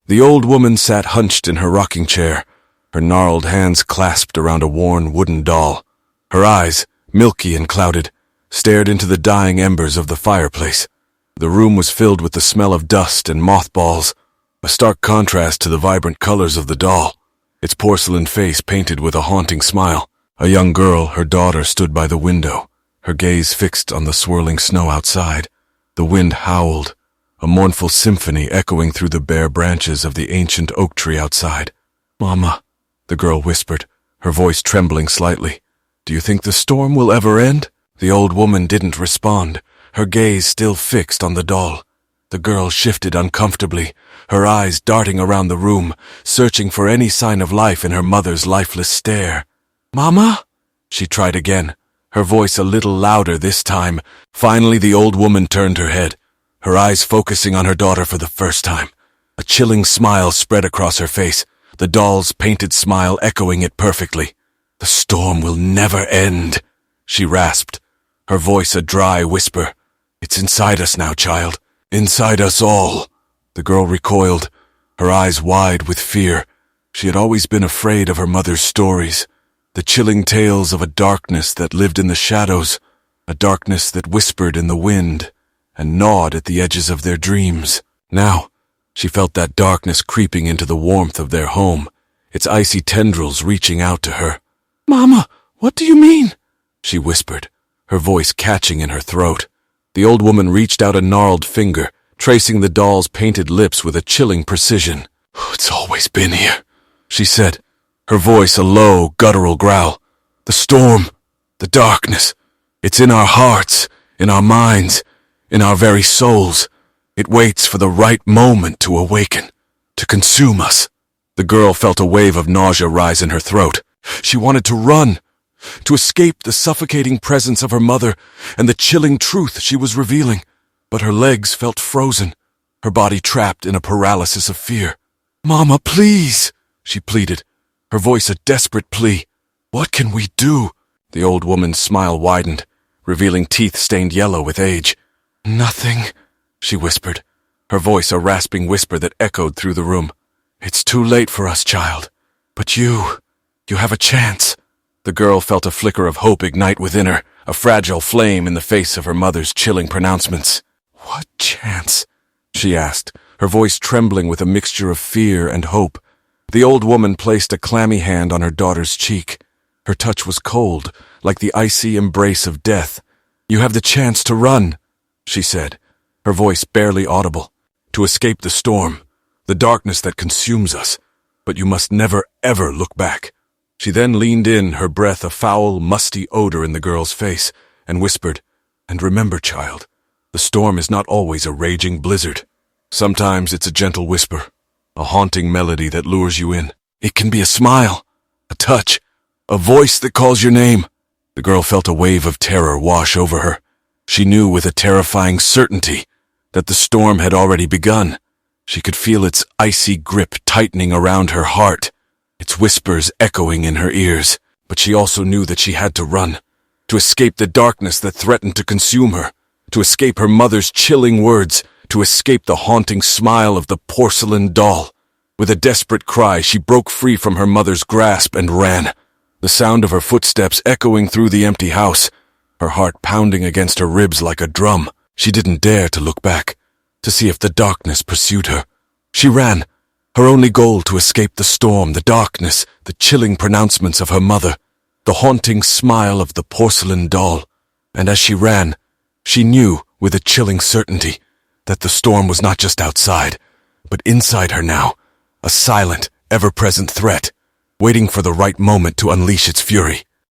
The old woman sat hunched in her rocking chair, her gnarled hands clasped around a worn wooden doll. Her eyes, milky and clouded, stared into the dying embers of the fireplace. The room was filled with the smell of dust and mothballs, a stark contrast to the vibrant colors of the doll, its porcelain face painted with a haunting smile. A young girl, her daughter, stood by the window, her gaze fixed on the swirling snow outside. The wind howled, a mournful symphony echoing through the bare branches of the ancient oak tree outside. "Mama," the girl whispered, her voice trembling slightly. "Do you think the storm will ever end?" The old woman didn't respond, her gaze still fixed on the doll. The girl shifted uncomfortably, her eyes darting around the room, searching for any sign of life in her mother's lifeless stare. "Mama?" She tried again, her voice a little louder this time. Finally, the old woman turned her head, her eyes focusing on her daughter for the first time. A chilling smile spread across her face, the doll's painted smile echoing it perfectly. "The storm will never end," she rasped, her voice a dry whisper. "It's inside us now, child. Inside us all." The girl recoiled, her eyes wide with fear. She had always been afraid of her mother's stories, the chilling tales of a darkness that lived in the shadows, a darkness that whispered in the wind and gnawed at the edges of their dreams. Now, she felt that darkness creeping into the warmth of their home, its icy tendrils reaching out to her. "Mama, what do you mean?" she whispered, her voice catching in her throat. The old woman reached out a gnarled finger, tracing the doll's painted lips with a chilling precision. "It's always been here," she said, her voice a low, guttural growl. "The storm, the darkness, it's in our hearts, in our minds, in our very souls. It waits for the right moment to awaken, to consume us." The girl felt a wave of nausea rise in her throat. She wanted to run, to escape the suffocating presence of her mother and the chilling truth she was revealing. But her legs felt frozen, her body trapped in a paralysis of fear. "Mama, please," she pleaded, her voice a desperate plea. "What can we do?" The old woman's smile widened, revealing teeth stained yellow with age. "Nothing," she whispered, her voice a rasping whisper that echoed through the room. "It's too late for us, child. But you have a chance." The girl felt a flicker of hope ignite within her, a fragile flame in the face of her mother's chilling pronouncements. "What chance?" she asked, her voice trembling with a mixture of fear and hope. The old woman placed a clammy hand on her daughter's cheek. Her touch was cold, like the icy embrace of death. "You have the chance to run," she said, her voice barely audible, "to escape the storm, the darkness that consumes us. But you must never, ever look back." She then leaned in, her breath a foul, musty odor in the girl's face, and whispered, "And remember, child, the storm is not always a raging blizzard. Sometimes it's a gentle whisper, a haunting melody that lures you in. It can be a smile, a touch, a voice that calls your name." The girl felt a wave of terror wash over her. She knew with a terrifying certainty that the storm had already begun. She could feel its icy grip tightening around her heart, its whispers echoing in her ears. But she also knew that she had to run, to escape the darkness that threatened to consume her, to escape her mother's chilling words, to escape the haunting smile of the porcelain doll. With a desperate cry, she broke free from her mother's grasp and ran, the sound of her footsteps echoing through the empty house, her heart pounding against her ribs like a drum. She didn't dare to look back, to see if the darkness pursued her. She ran, her only goal to escape the storm, the darkness, the chilling pronouncements of her mother, the haunting smile of the porcelain doll. And as she ran, she knew with a chilling certainty that the storm was not just outside, but inside her now, a silent, ever-present threat, waiting for the right moment to unleash its fury.